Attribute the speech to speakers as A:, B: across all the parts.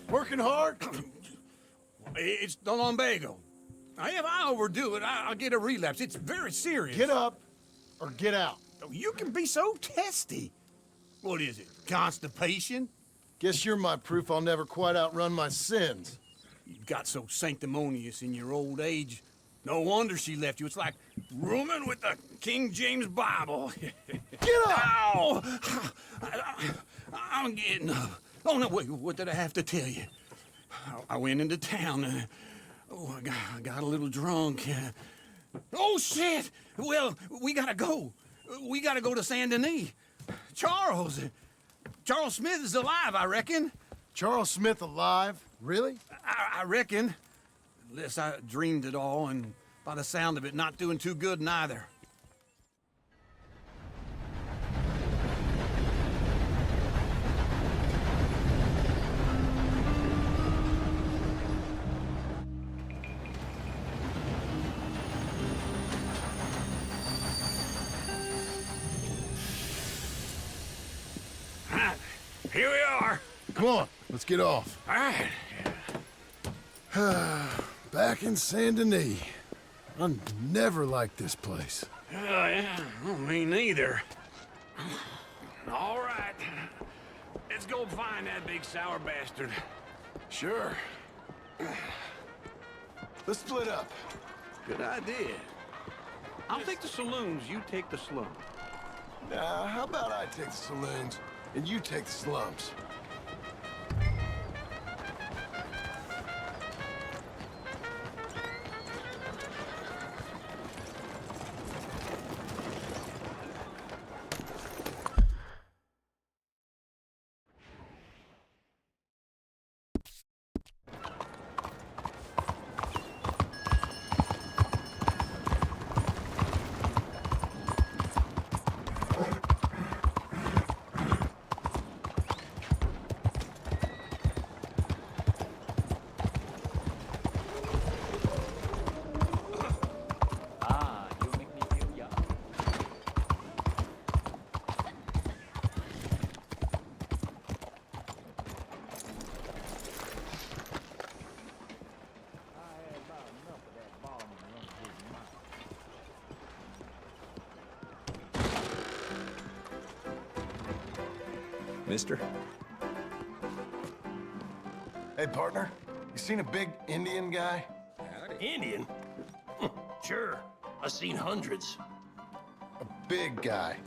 A: Working hard? It's the lumbago. If I overdo it, I'll get a relapse. It's very serious.
B: Get up or get out.
A: You can be so testy. What is it, constipation?
B: Guess you're my proof I'll never quite outrun my sins.
A: You got so sanctimonious in your old age. No wonder she left you. It's like rooming with the King James Bible.
B: Get up!
A: Ow! I'm getting up. Oh, no, wait, what did I have to tell you? I went into town. I got a little drunk. Oh, shit! Well, we gotta go. We gotta go to Saint Denis. Charles Smith is alive, I reckon.
B: Charles Smith alive? Really?
A: I reckon. Unless I dreamed it all, and by the sound of it, not doing too good neither. Here we are.
B: Come on, let's get off.
A: All right.
B: Back in Saint Denis. I never liked this place.
A: Yeah, well, me neither. All right. Let's go find that big sour bastard.
B: Sure. Let's split up.
A: Good idea. I'll take the saloons, you take the slum.
B: Now, how about I take the saloons and you take the slums?
C: Mister?
B: Hey, partner. You seen a big Indian guy?
D: Indian? Sure. I've seen hundreds.
B: A big guy.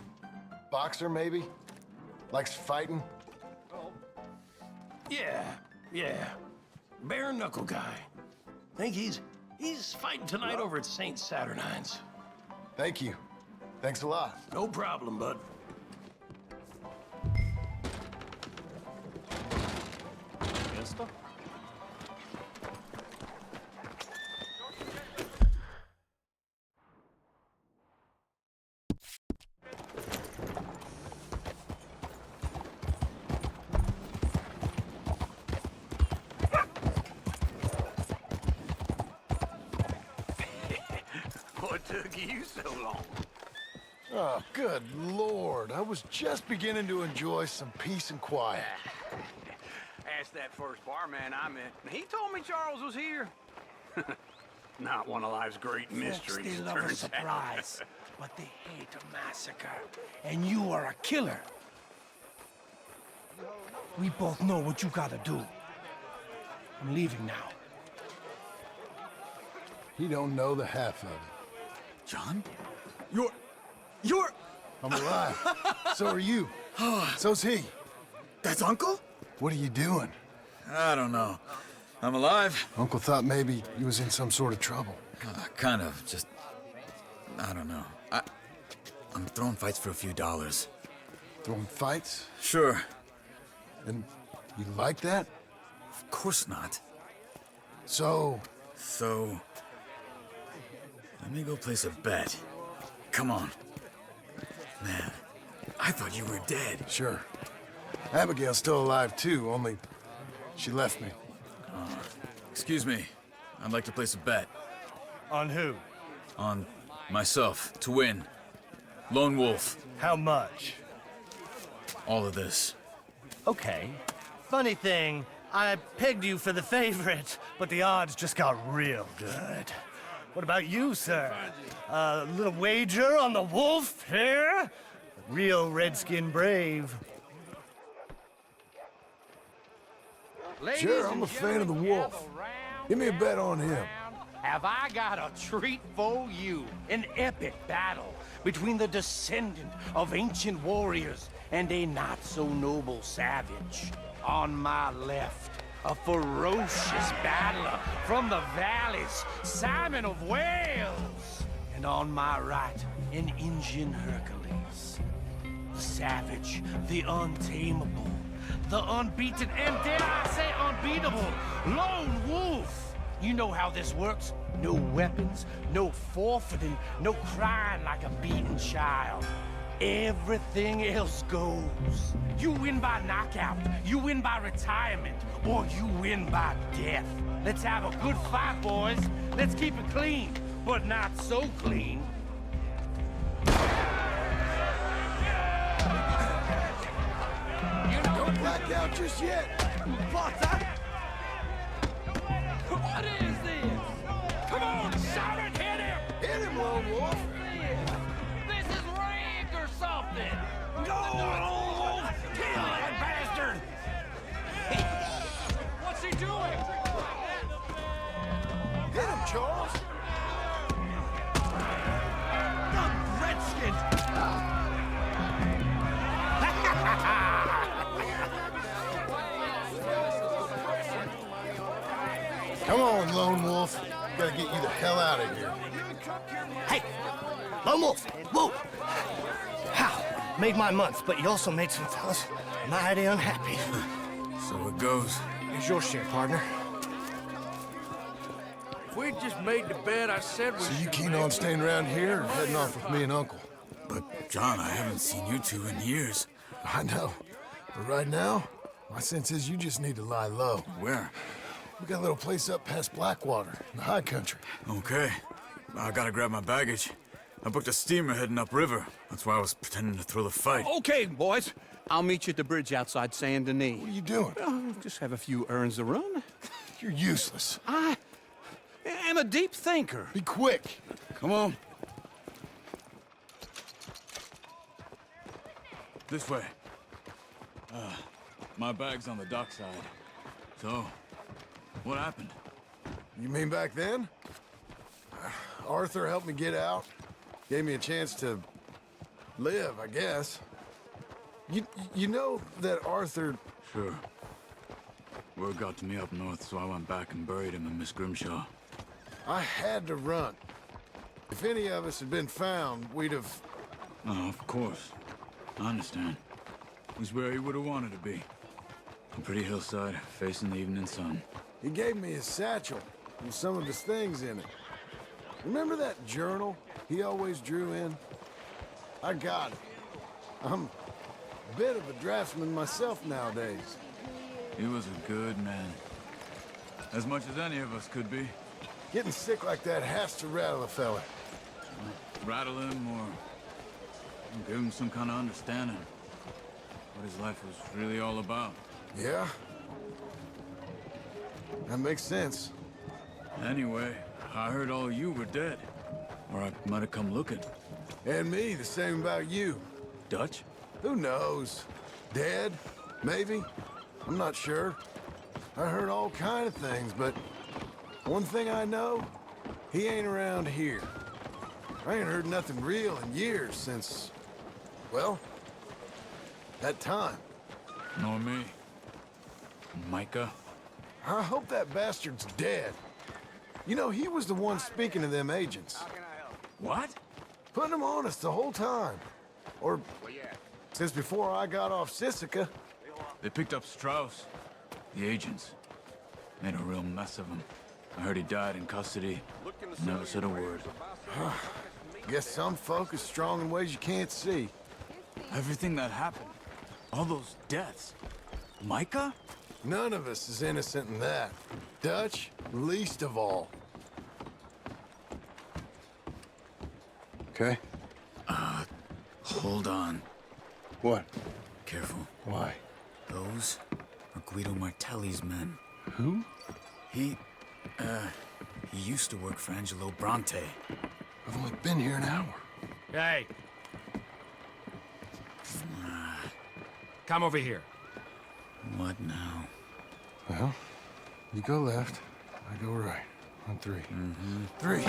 B: Boxer, maybe? Likes fighting?
D: Yeah. Bare knuckle guy. Think he's fighting tonight over at St. Saturnine's.
B: Thank you. Thanks a lot.
D: No problem, bud.
A: What took you so long?
B: Oh, good Lord. I was just beginning to enjoy some peace and quiet.
A: Asked that first barman I met. He told me Charles was here. Not one of life's great mysteries,
D: They love a
A: turns out.
D: surprise, but they hate a massacre. And you are a killer. We both know what you gotta do. I'm leaving now.
B: He don't know the half of it.
E: John? You're...
B: I'm alive. So are you. So's he.
E: That's Uncle?
B: What are you doing?
E: I don't know. I'm alive.
B: Uncle thought maybe he was in some sort of trouble.
E: Kind of, just... I don't know. I'm throwing fights for a few dollars.
B: Throwing fights?
E: Sure.
B: And you like that?
E: Of course not.
B: So,
E: let me go place a bet. Come on. Man, I thought you were dead.
B: sure. Abigail's still alive too, only she left me.
E: Excuse me. I'd like to place a bet.
F: On who?
E: On myself, to win. Lone Wolf.
F: How much?
E: All of this.
F: Okay. Funny thing, I pegged you for the favorite, but the odds just got real good. What about you, sir? A little wager on the wolf here? Real redskin brave.
B: Sure, I'm a fan of the wolf. Give me a bet on him.
G: Have I got a treat for you? An epic battle between the descendant of ancient warriors and a not-so-noble savage. On my left, a ferocious battler from the valleys, Simon of Wales. And on my right, an Indian Hercules. The savage, the untamable, the unbeaten, and dare I say unbeatable, lone wolf. You know how this works. No weapons, no forfeiting, no crying like a beaten child. Everything else goes. You win by knockout, you win by retirement, or you win by death. Let's have a good fight, boys. Let's keep it clean, but not so clean.
B: Don't black out just yet.
G: What is this? Come on, shout it, hit him!
B: Hit him, Lone Wolf.
G: This is rigged or something! Go, Wolf! Kill that bastard! What's he doing?
B: Hit him, Charles. Come on, Lone Wolf. Gotta get you the hell out of here.
F: Hey, Lone Wolf, whoa! How? Made my month, but you also made some fellas mighty unhappy.
E: So it goes.
F: Here's your share, partner.
H: If we just made the bed I said we
B: So you
H: should
B: keen
H: make,
B: on staying around here or heading off with me and Uncle?
E: But, John, I haven't seen you two in years.
B: I know. But right now, my sense is you just need to lie low.
E: Where?
B: We got a little place up past Blackwater, in the high country.
E: Okay. I gotta grab my baggage. I booked a steamer heading upriver. That's why I was pretending to throw the fight.
A: Okay, boys. I'll meet you at the bridge outside Saint Denis.
B: What are you doing?
A: Just have a few errands to run.
B: You're useless.
A: I am a deep thinker.
B: Be quick.
E: Come on. This way. My bag's on the dockside. So, what happened?
B: You mean back then? Arthur helped me get out. Gave me a chance to live, I guess. You know that Arthur...
E: Sure. Word got to me up north, so I went back and buried him in Miss Grimshaw.
B: I had to run. If any of us had been found, we'd have...
E: Oh, of course. I understand. He's where he would have wanted to be. A pretty hillside, facing the evening sun.
B: He gave me his satchel with some of his things in it. Remember that journal he always drew in? I got it. I'm a bit of a draftsman myself nowadays.
E: He was a good man. As much as any of us could be.
B: Getting sick like that has to rattle a fella.
E: Rattle him or give him some kind of understanding. What his life was really all about.
B: Yeah? That makes sense.
E: Anyway, I heard all you were dead. Or I might have come looking.
B: And me, the same about you.
E: Dutch?
B: Who knows? Dead? Maybe? I'm not sure. I heard all kind of things, but one thing I know, he ain't around here. I ain't heard nothing real in years since, well, that time.
E: Nor me. Micah?
B: I hope that bastard's dead. You know, he was the one speaking to them agents.
E: What?
B: Putting them on us the whole time. Or, since before I got off Sisika.
E: They picked up Strauss. The agents. Made a real mess of him. I heard he died in custody. Never said a word.
B: Guess some folk is strong in ways you can't see.
E: Everything that happened. All those deaths. Micah?
B: None of us is innocent in that. Dutch, least of all. Okay?
E: Hold on.
B: What?
E: Careful.
B: Why?
E: Those are Guido Martelli's men.
B: Who?
E: He used to work for Angelo Bronte.
B: I've only been here an hour.
H: Hey. Come over here.
E: What now?
B: Well, you go left, I go right. On three. Three.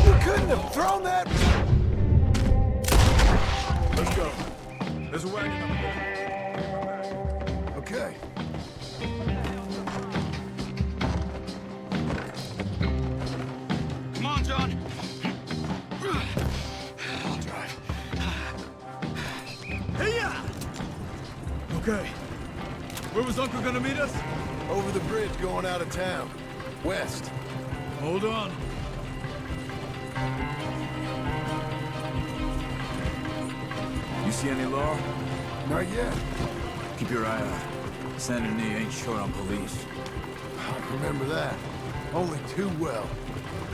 B: You couldn't have thrown that.
E: Let's go. There's a wagon up there.
B: Okay.
A: Come on, John. I'll drive.
E: Okay. Where was Uncle gonna meet us?
B: Over the bridge going out of town. West.
E: Hold on. You see any law?
B: Not yet.
E: Keep your eye out. Saint Denis ain't short on police.
B: I remember that. Only too well.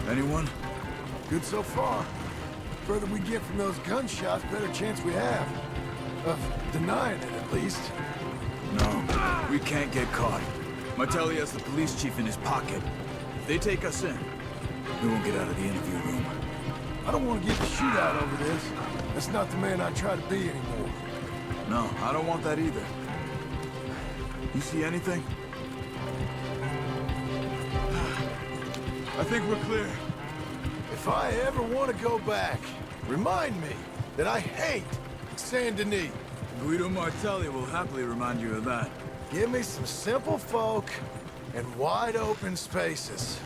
E: Anyone?
B: Good so far. Further we get from those gunshots, better chance we have. Of denying it, at least.
E: No, we can't get caught. Martelli has the police chief in his pocket. If they take us in, we won't get out of the interview room.
B: I don't want to get in a shootout over this. That's not the man I try to be anymore.
E: No, I don't want that either. You see anything? I think we're clear.
B: If I ever want to go back, remind me that I hate Saint Denis.
E: Guido Martelli will happily remind you of that.
B: Give me some simple folk and wide open spaces.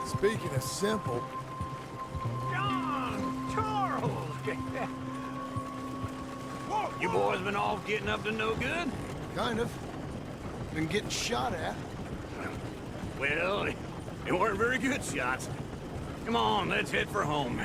B: Speaking of simple,
G: John! Charles! Whoa, you boys been off getting up to no good?
B: kind of, been getting shot at.
G: Well, they weren't very good shots. Come on, let's head for home.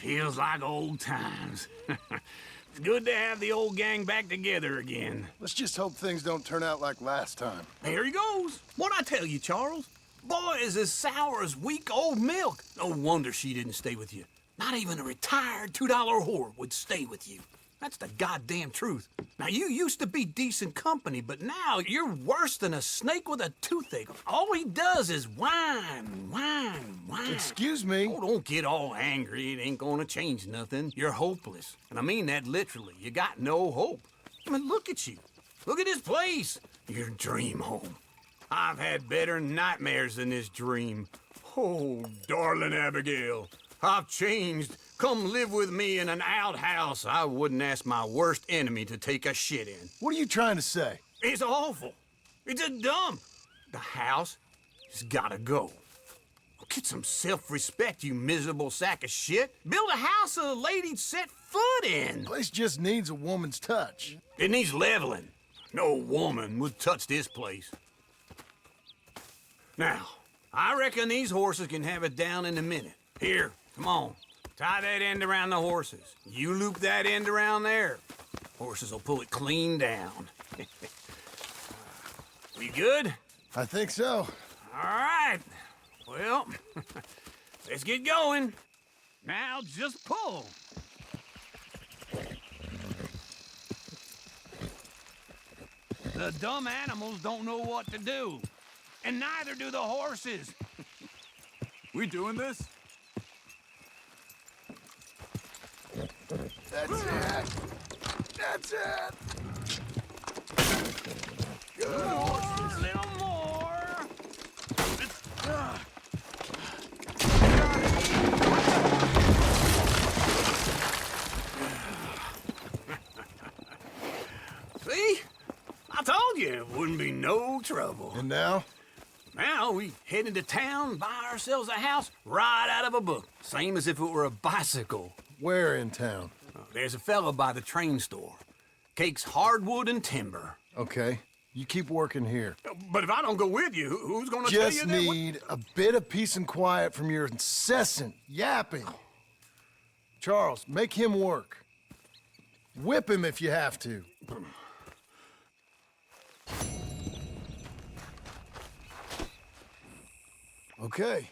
G: Feels like old times. It's good to have the old gang back together again.
B: Let's just hope things don't turn out like last time.
A: There he goes. What'd I tell you, Charles? Boy is as sour as weak old milk. No wonder she didn't stay with you. Not even a retired $2 whore would stay with you. That's the goddamn truth. Now, you used to be decent company, but now you're worse than a snake with a toothache. All he does is whine, whine, whine.
B: Excuse me?
A: Oh, don't get all angry. It ain't gonna change nothing. You're hopeless. And I mean that literally. You got no hope. I mean, look at you. Look at this place. Your dream home. I've had better nightmares than this dream. Oh, darling Abigail, I've changed. Come live with me in an outhouse I wouldn't ask my worst enemy to take a shit in.
B: What are you trying to say?
A: It's awful. It's a dump. The house has gotta go. Get some self-respect, you miserable sack of shit. Build a house a lady'd set foot in.
B: Place just needs a woman's touch.
A: It needs leveling. No woman would touch this place. Now, I reckon these horses can have it down in a minute. Here, come on. Tie that end around the horses. You loop that end around there. Horses will pull it clean down. We good?
B: I think so.
A: All right. Well, let's get going. Now just pull. The dumb animals don't know what to do.
G: And neither do the horses.
E: We doing this?
B: That's it! That's it! Good horses.
G: A little more.
A: See? I told you it wouldn't be no trouble.
B: And now?
A: Now we head into town, buy ourselves a house right out of a book. Same as if it were a bicycle.
B: Where in town?
A: There's a fella by the train store. Cakes hardwood and timber.
B: Okay, you keep working here.
A: But if I don't go with you, who's gonna tell you
B: Just
A: that?
B: need a bit of peace and quiet from your incessant yapping. Charles, make him work. Whip him if you have to. Okay,